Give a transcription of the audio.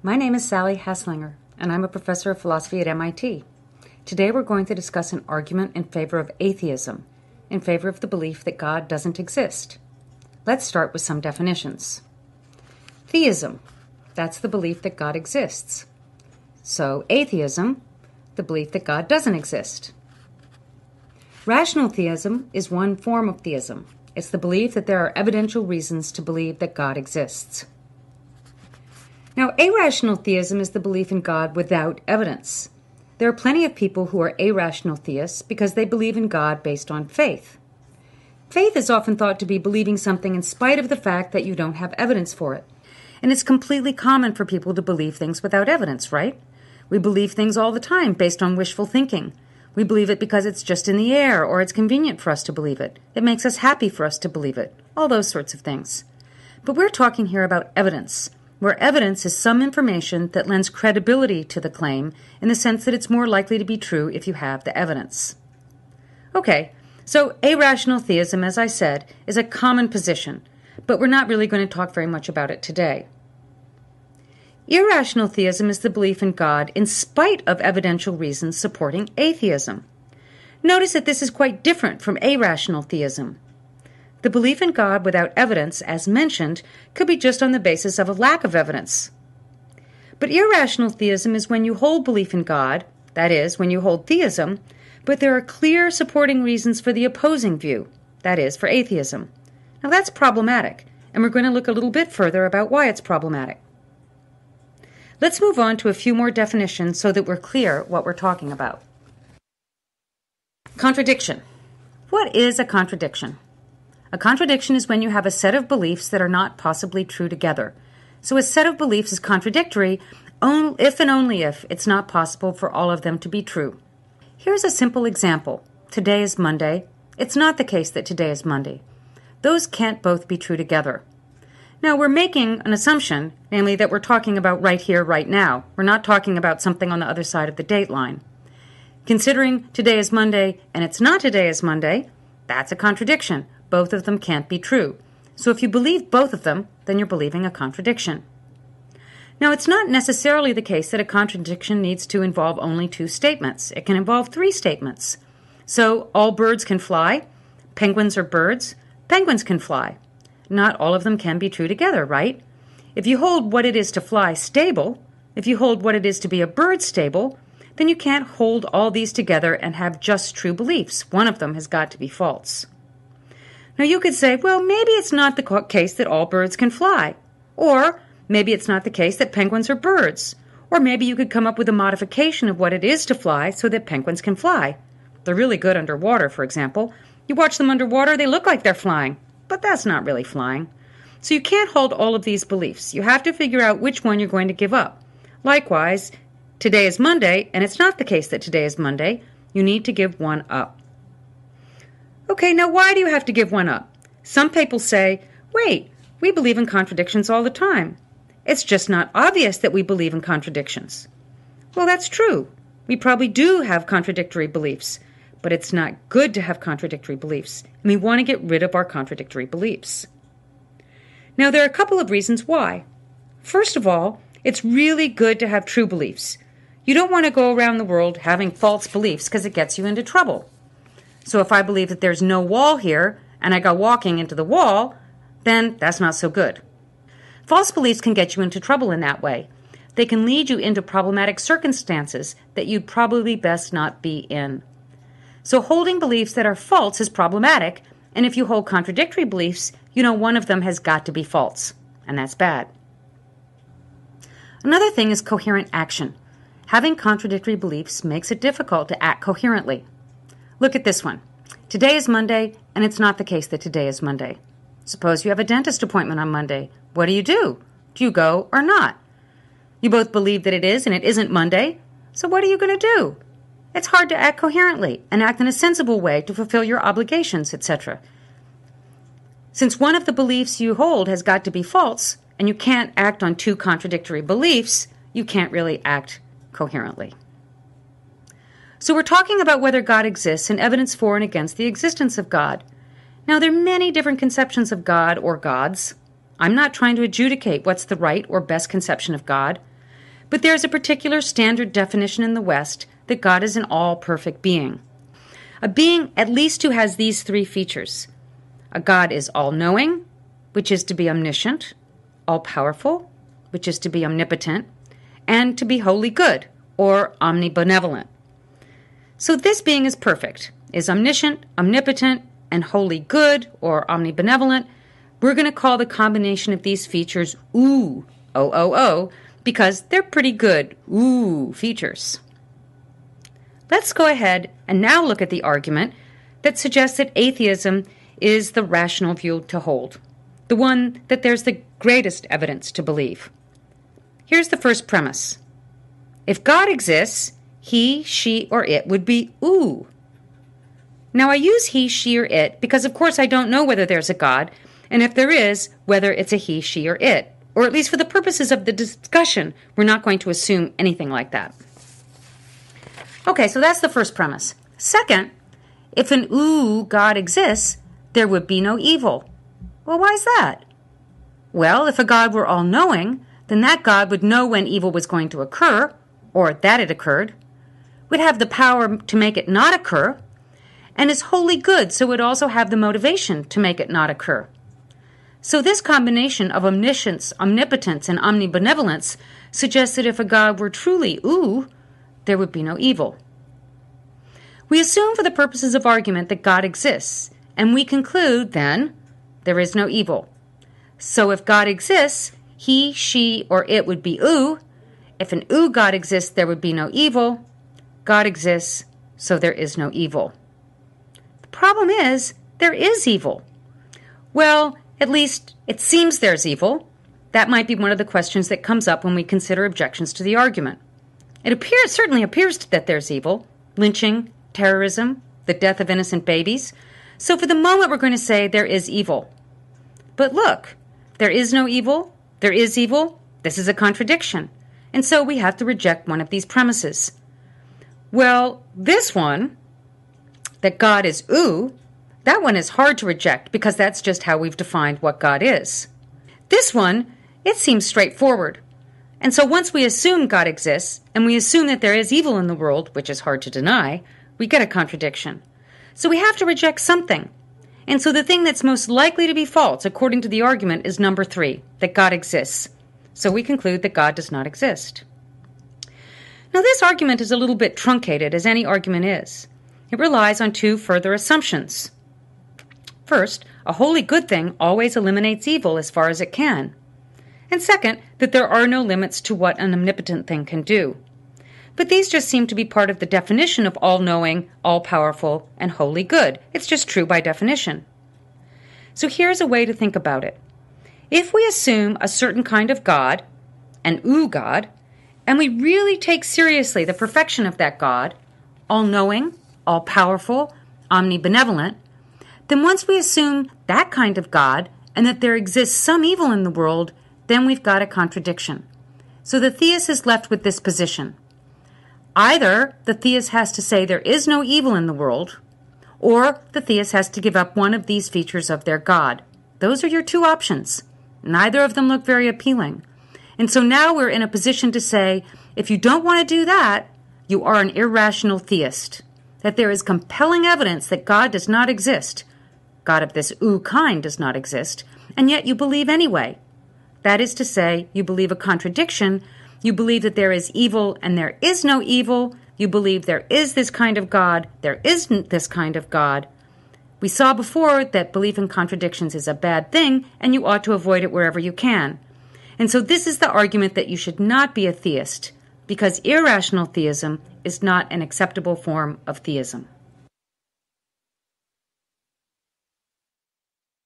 My name is Sally Haslanger, and I'm a professor of philosophy at MIT. Today we're going to discuss an argument in favor of atheism, in favor of the belief that God doesn't exist. Let's start with some definitions. Theism, that's the belief that God exists. So atheism, the belief that God doesn't exist. Rational theism is one form of theism. It's the belief that there are evidential reasons to believe that God exists. Now, irrational theism is the belief in God without evidence. There are plenty of people who are irrational theists because they believe in God based on faith. Faith is often thought to be believing something in spite of the fact that you don't have evidence for it. And it's completely common for people to believe things without evidence, right? We believe things all the time based on wishful thinking. We believe it because it's just in the air or it's convenient for us to believe it. It makes us happy for us to believe it. All those sorts of things. But we're talking here about evidence, where evidence is some information that lends credibility to the claim in the sense that it's more likely to be true if you have the evidence. Okay, so irrational theism, as I said, is a common position, but we're not really going to talk very much about it today. Irrational theism is the belief in God in spite of evidential reasons supporting atheism. Notice that this is quite different from irrational theism. The belief in God without evidence, as mentioned, could be just on the basis of a lack of evidence. But irrational theism is when you hold belief in God, that is, when you hold theism, but there are clear supporting reasons for the opposing view, that is, for atheism. Now that's problematic, and we're going to look a little bit further about why it's problematic. Let's move on to a few more definitions so that we're clear what we're talking about. Contradiction. What is a contradiction? A contradiction is when you have a set of beliefs that are not possibly true together. So a set of beliefs is contradictory if and only if it's not possible for all of them to be true. Here's a simple example. Today is Monday. It's not the case that today is Monday. Those can't both be true together. Now, we're making an assumption, namely that we're talking about right here, right now. We're not talking about something on the other side of the date line. Considering today is Monday and it's not today is Monday, that's a contradiction. Both of them can't be true. So if you believe both of them, then you're believing a contradiction. Now, it's not necessarily the case that a contradiction needs to involve only two statements. It can involve three statements. So all birds can fly. Penguins are birds. Penguins can fly. Not all of them can be true together, right? If you hold what it is to fly stable, if you hold what it is to be a bird stable, then you can't hold all these together and have just true beliefs. One of them has got to be false. Now you could say, well, maybe it's not the case that all birds can fly. Or maybe it's not the case that penguins are birds. Or maybe you could come up with a modification of what it is to fly so that penguins can fly. They're really good underwater, for example. You watch them underwater, they look like they're flying. But that's not really flying. So you can't hold all of these beliefs. You have to figure out which one you're going to give up. Likewise, today is Monday, and it's not the case that today is Monday. You need to give one up. Okay, now why do you have to give one up? Some people say, wait, we believe in contradictions all the time. It's just not obvious that we believe in contradictions. Well, that's true. We probably do have contradictory beliefs, but it's not good to have contradictory beliefs, and we want to get rid of our contradictory beliefs. Now, there are a couple of reasons why. First of all, it's really good to have true beliefs. You don't want to go around the world having false beliefs because it gets you into trouble. So if I believe that there's no wall here, and I go walking into the wall, then that's not so good. False beliefs can get you into trouble in that way. They can lead you into problematic circumstances that you'd probably best not be in. So holding beliefs that are false is problematic, and if you hold contradictory beliefs, you know one of them has got to be false, and that's bad. Another thing is coherent action. Having contradictory beliefs makes it difficult to act coherently. Look at this one. Today is Monday, and it's not the case that today is Monday. Suppose you have a dentist appointment on Monday. What do? Do you go or not? You both believe that it is and it isn't Monday, so what are you going to do? It's hard to act coherently and act in a sensible way to fulfill your obligations, etc. Since one of the beliefs you hold has got to be false, and you can't act on two contradictory beliefs, you can't really act coherently. So we're talking about whether God exists and evidence for and against the existence of God. Now, there are many different conceptions of God or gods. I'm not trying to adjudicate what's the right or best conception of God. but there's a particular standard definition in the West that God is an all-perfect being. A being at least who has these three features. A God is all-knowing, which is to be omniscient, all-powerful, which is to be omnipotent, and to be wholly good, or omnibenevolent. So this being is perfect, is omniscient, omnipotent, and wholly good, or omnibenevolent. We're going to call the combination of these features OO, O-O-O, because they're pretty good OO features. Let's go ahead and now look at the argument that suggests that atheism is the rational view to hold, the one that there's the greatest evidence to believe. Here's the first premise. If God exists, he, she, or it would be OO. Now I use he, she, or it because of course I don't know whether there's a God, and if there is, whether it's a he, she, or it. Or at least for the purposes of the discussion, we're not going to assume anything like that. Okay, so that's the first premise. Second, if an OO God exists, there would be no evil. Well, why is that? Well, if a God were all-knowing, then that God would know when evil was going to occur, or that it occurred, would have the power to make it not occur, and is wholly good, so would also have the motivation to make it not occur. So this combination of omniscience, omnipotence, and omnibenevolence suggests that if a God were truly OO, there would be no evil. We assume for the purposes of argument that God exists, and we conclude, then, there is no evil. So if God exists, he, she, or it would be OO. If an OO God exists, there would be no evil. God exists, so there is no evil. The problem is, there is evil. Well, at least it seems there's evil. That might be one of the questions that comes up when we consider objections to the argument. It certainly appears that there's evil, lynching, terrorism, the death of innocent babies. So for the moment, we're going to say there is evil. But look, there is no evil, there is evil, this is a contradiction. And so we have to reject one of these premises. Well, this one, that God is OO, that one is hard to reject because that's just how we've defined what God is. This one, it seems straightforward. And so once we assume God exists, and we assume that there is evil in the world, which is hard to deny, we get a contradiction. So we have to reject something. And so the thing that's most likely to be false, according to the argument, is number 3, that God exists. So we conclude that God does not exist. Now this argument is a little bit truncated, as any argument is. It relies on 2 further assumptions. First, a wholly good thing always eliminates evil as far as it can. And second, that there are no limits to what an omnipotent thing can do. But these just seem to be part of the definition of all-knowing, all-powerful, and wholly good. It's just true by definition. So here's a way to think about it. If we assume a certain kind of God, an OO God, and we really take seriously the perfection of that God, all-knowing, all-powerful, omnibenevolent, then once we assume that kind of God and that there exists some evil in the world, then we've got a contradiction. So the theist is left with this position. Either the theist has to say there is no evil in the world, or the theist has to give up one of these features of their God. Those are your 2 options. Neither of them look very appealing. And so now we're in a position to say, if you don't want to do that, you are an irrational theist, that there is compelling evidence that God does not exist. God of this OO kind does not exist, and yet you believe anyway. That is to say, you believe a contradiction. You believe that there is evil and there is no evil. You believe there is this kind of God, there isn't this kind of God. We saw before that belief in contradictions is a bad thing, and you ought to avoid it wherever you can. And so this is the argument that you should not be a theist, because irrational theism is not an acceptable form of theism.